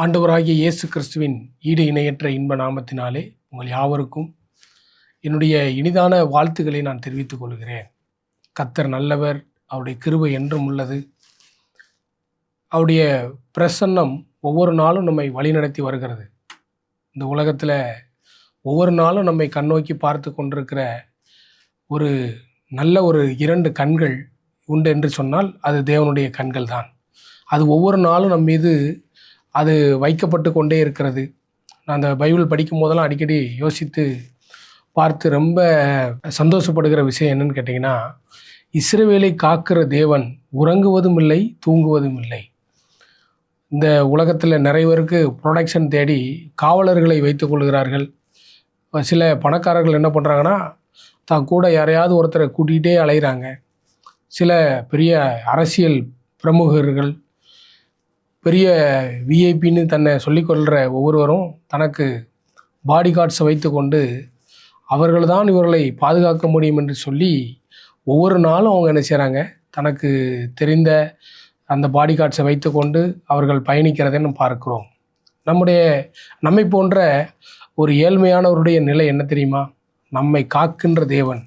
ஆண்டவராகிய இயேசு கிறிஸ்துவின் ஈடு இணையற்ற இன்ப நாமத்தினாலே உங்கள் யாவருக்கும் என்னுடைய இனிதான வாழ்த்துக்களை நான் தெரிவித்துக் கொள்கிறேன். கர்த்தர் நல்லவர், அவருடைய கிருபை என்றும் உள்ளது. அவருடைய பிரசன்னம் ஒவ்வொரு நாளும் நம்மை வழிநடத்தி வருகிறது. இந்த உலகத்தில் ஒவ்வொரு நாளும் நம்மை கண்ணோக்கி பார்த்து கொண்டிருக்கிற ஒரு நல்ல ஒரு 2 கண்கள் உண்டு என்று சொன்னால் அது தேவனுடைய கண்கள் தான். அது ஒவ்வொரு நாளும் நம் மீது அது வைக்கப்பட்டு கொண்டே இருக்கிறது. நான் அந்த பைபிள் படிக்கும் போதெல்லாம் அடிக்கடி யோசித்து பார்த்து ரொம்ப சந்தோஷப்படுகிற விஷயம் என்னன்னு கேட்டிங்கன்னா, இஸ்ரவேலை காக்கிற தேவன் உறங்குவதும் இல்லை, தூங்குவதும் இல்லை. இந்த உலகத்தில் நிறைய பேருக்கு ப்ரொடெக்ஷன் தேடி காவலர்களை வைத்து கொள்கிறார்கள். சில பணக்காரர்கள் என்ன பண்ணுறாங்கன்னா, தான் கூட யாரையாவது ஒருத்தரை கூட்டிகிட்டே அலைகிறாங்க. சில பெரிய அரசியல் பிரமுகர்கள், பெரிய விஐபின்னு தன்னை சொல்லிக்கொள்கிற ஒவ்வொருவரும் தனக்கு பாடி கார்ட்ஸை வைத்து கொண்டு அவர்கள் தான் இவர்களை பாதுகாக்க முடியும் என்று சொல்லி ஒவ்வொரு நாளும் அவங்க என்ன செய்கிறாங்க, தனக்கு தெரிந்த அந்த பாடி கார்ட்ஸை வைத்து கொண்டு அவர்கள் பயணிக்கிறதை நம்ம பார்க்கிறோம். நம்மை போன்ற ஒரு ஏழ்மையானவருடைய நிலை என்ன தெரியுமா? நம்மை காக்கின்ற தேவன்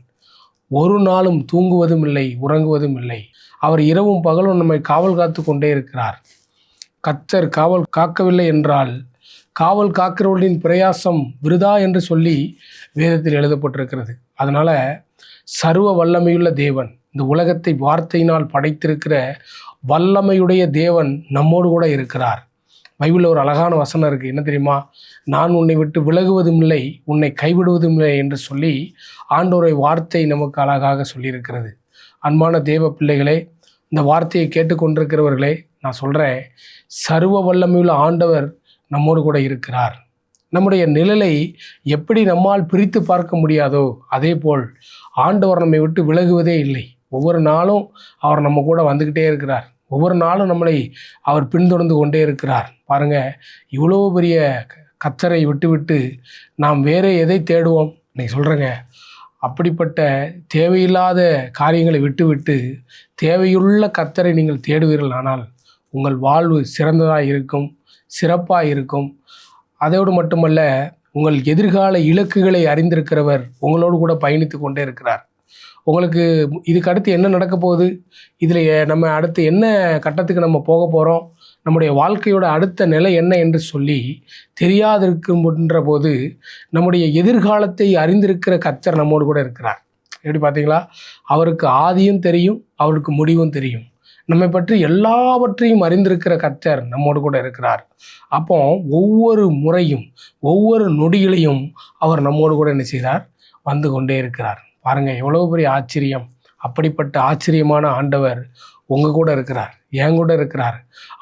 ஒரு நாளும் தூங்குவதும் இல்லை, உறங்குவதும் இல்லை. அவர் இரவும் பகலும் நம்மை காவல் காத்து கொண்டே இருக்கிறார். கர்த்தர் காவல் காக்கவில்லை என்றால் காவல் காக்கிறவர்களின் பிரயாசம் விருதா என்று சொல்லி வேதத்தில் எழுதப்பட்டிருக்கிறது. அதனால் சர்வ வல்லமையுள்ள தேவன், இந்த உலகத்தை வார்த்தையினால் படைத்திருக்கிற வல்லமையுடைய தேவன் நம்மோடு கூட இருக்கிறார். பைபிளில் ஒரு அழகான வசனம் இருக்குது. என்ன தெரியுமா? நான் உன்னை விட்டு விலகுவதும் இல்லை, உன்னை கைவிடுவதும் இல்லை என்று சொல்லி ஆண்டவருடைய வார்த்தை நமக்கு அழகாக சொல்லியிருக்கிறது. அன்பான தேவ பிள்ளைகளே, இந்த வார்த்தையை கேட்டுக்கொண்டிருக்கிறவர்களே, நான் சொல்கிறேன், சர்வ வல்லமையுள்ள ஆண்டவர் நம்மோடு கூட இருக்கிறார். நம்முடைய நிழலை எப்படி நம்மால் பிரித்து பார்க்க முடியாதோ அதே போல் ஆண்டவர் நம்மை விட்டு விலகுவதே இல்லை. ஒவ்வொரு நாளும் அவர் நம்ம கூட வந்துக்கிட்டே இருக்கிறார். ஒவ்வொரு நாளும் நம்மளை அவர் பின்தொடர்ந்து கொண்டே இருக்கிறார். பாருங்கள், இவ்வளோ பெரிய கர்த்தரை விட்டு நாம் வேறு எதை தேடுவோம்? இன்னைக்கு சொல்கிறேங்க, அப்படிப்பட்ட தேவையில்லாத காரியங்களை விட்டு தேவையுள்ள கர்த்தரை நீங்கள் தேடுவீர்கள். ஆனால் உங்கள் வாழ்வு சிறந்ததாக இருக்கும், சிறப்பாக இருக்கும். அதோடு மட்டுமல்ல, உங்கள் எதிர்கால இலக்குகளை அறிந்திருக்கிறவர் உங்களோடு கூட பயணித்து கொண்டே இருக்கிறார். உங்களுக்கு இதுக்கு அடுத்து என்ன நடக்க போகுது, இதில் நம்ம அடுத்து என்ன கட்டத்துக்கு நம்ம போக போகிறோம், நம்முடைய வாழ்க்கையோட அடுத்த நிலை என்ன என்று சொல்லி தெரியாதிருக்கின்ற போது நம்முடைய எதிர்காலத்தை அறிந்திருக்கிற கர்த்தர் நம்மோடு கூட இருக்கிறார். எப்படி பார்த்தீங்களா? அவருக்கு ஆதியும் தெரியும், அவருக்கு முடிவும் தெரியும். நம்மை பற்றி எல்லாவற்றையும் அறிந்திருக்கிற கர்த்தர் நம்மோடு கூட இருக்கிறார். அப்போ ஒவ்வொரு முறையும் ஒவ்வொரு நொடியிலையும் அவர் நம்மோடு கூட என்ன செய்கிறார்? வந்து கொண்டே இருக்கிறார். பாருங்கள், எவ்வளோ பெரிய ஆச்சரியம்! அப்படிப்பட்ட ஆச்சரியமான ஆண்டவர் உங்கள் கூட இருக்கிறார், என் கூட இருக்கிறார்.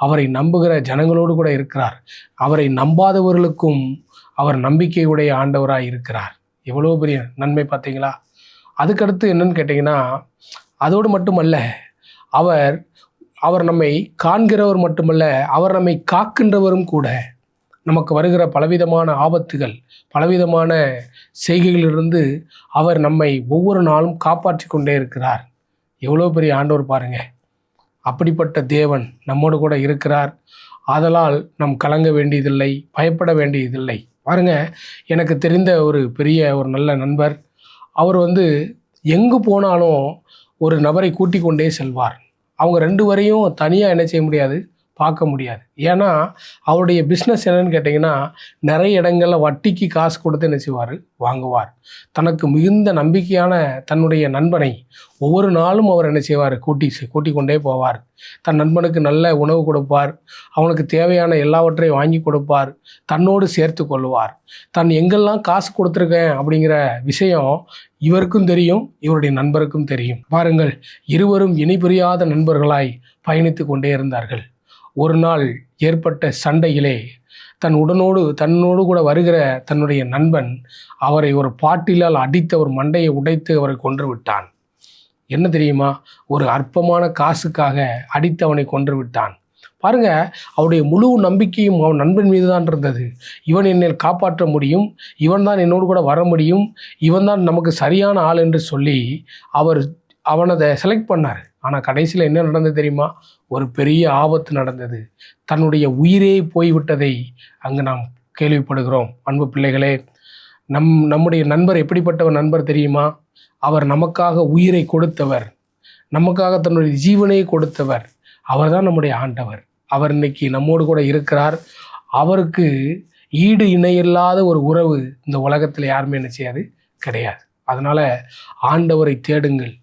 அவரை நம்புகிற ஜனங்களோடு கூட இருக்கிறார். அவரை நம்பாதவர்களுக்கும் அவர் நம்பிக்கையுடைய ஆண்டவராக இருக்கிறார். எவ்வளோ பெரிய நன்மை பார்த்தீங்களா? அதுக்கடுத்து என்னன்னு கேட்டிங்கன்னா, அதோடு மட்டுமல்ல, அவர் நம்மை காண்கிறவர் மட்டுமல்ல, அவர் நம்மை காக்கின்றவரும் கூட. நமக்கு வருகிற பலவிதமான ஆபத்துகள், பலவிதமான செய்கைகளிலிருந்து அவர் நம்மை ஒவ்வொரு நாளும் காப்பாற்றி கொண்டே இருக்கிறார். எவ்வளோ பெரிய ஆண்டவர் பாருங்கள்! அப்படிப்பட்ட தேவன் நம்மோடு கூட இருக்கிறார். ஆதலால் நாம் கலங்க வேண்டியதில்லை, பயப்பட வேண்டியதில்லை. பாருங்கள், எனக்கு தெரிந்த ஒரு நல்ல நண்பர். அவர் எங்கு போனாலும் ஒரு நபரை கூட்டி கொண்டே செல்வார். அவங்க 2 வரையும் தனியாக என்ன செய்ய முடியாது, பார்க்க முடியாது. ஏன்னா அவருடைய பிஸ்னஸ் என்னன்னு கேட்டிங்கன்னா, நிறைய இடங்களில் வட்டிக்கு காசு கொடுத்து என்ன செய்வார், வாங்குவார். தனக்கு மிகுந்த நம்பிக்கையான தன்னுடைய நண்பனை ஒவ்வொரு நாளும் அவர் என்ன செய்வார், கூட்டி கொண்டே போவார். தன் நண்பனுக்கு நல்ல உணவு கொடுப்பார், அவனுக்கு தேவையான எல்லாவற்றையும் வாங்கி கொடுப்பார், தன்னோடு சேர்த்து கொள்வார். தான் எங்கெல்லாம் காசு கொடுத்துருக்கேன் அப்படிங்கிற விஷயம் இவருக்கும் தெரியும், இவருடைய நண்பருக்கும் தெரியும். பாருங்கள், இருவரும் இணை பிரியாத நண்பர்களாய் பயணித்து கொண்டே இருந்தார்கள். ஒரு நாள் ஏற்பட்ட சண்டையிலே தன்னோடு கூட வருகிற தன்னுடைய நண்பன் அவரை ஒரு பாட்டிலால் அடித்து அவர் மண்டையை உடைத்து அவரை கொன்று விட்டான். என்ன தெரியுமா? ஒரு அற்பமான காசுக்காக அடித்து அவனை கொன்று விட்டான். பாருங்க, அவருடைய முழு நம்பிக்கையும் அவன் நண்பன் மீது தான் இருந்தது. இவன் என்னை காப்பாற்ற முடியும், இவன் தான் என்னோடு கூட வர முடியும், இவன் தான் நமக்கு சரியான ஆள் என்று சொல்லி அவனை செலக்ட் பண்ணார். ஆனால் கடைசியில் என்ன நடந்தது தெரியுமா? ஒரு பெரிய ஆபத்து நடந்தது. தன்னுடைய உயிரே போய்விட்டதை அங்கு நாம் கேள்விப்படுகிறோம். அன்பு பிள்ளைகளே, நம்முடைய நண்பர் எப்படிப்பட்டவர் நண்பர் தெரியுமா? அவர் நமக்காக உயிரை கொடுத்தவர், நமக்காக தன்னுடைய ஜீவனை கொடுத்தவர். அவர் தான் நம்முடைய ஆண்டவர். அவர் இன்னைக்கு நம்மோடு கூட இருக்கிறார். அவருக்கு ஈடு இணையில்லாத ஒரு உறவு இந்த உலகத்தில் யாருமே என்ன செய்யாது, கிடையாது. அதனால் ஆண்டவரை தேடுங்கள்.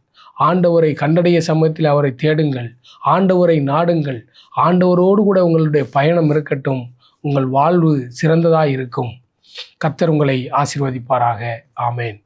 ஆண்டவரை கண்டடைய சமயத்தில் அவரை தேடுங்கள். ஆண்டவரை நாடுங்கள். ஆண்டவரோடு கூட உங்களுடைய பயணம் இருக்கட்டும். உங்கள் வாழ்வு சிறந்ததாக இருக்கும். கர்த்தர் உங்களை ஆசீர்வதிப்பாராக. ஆமேன்.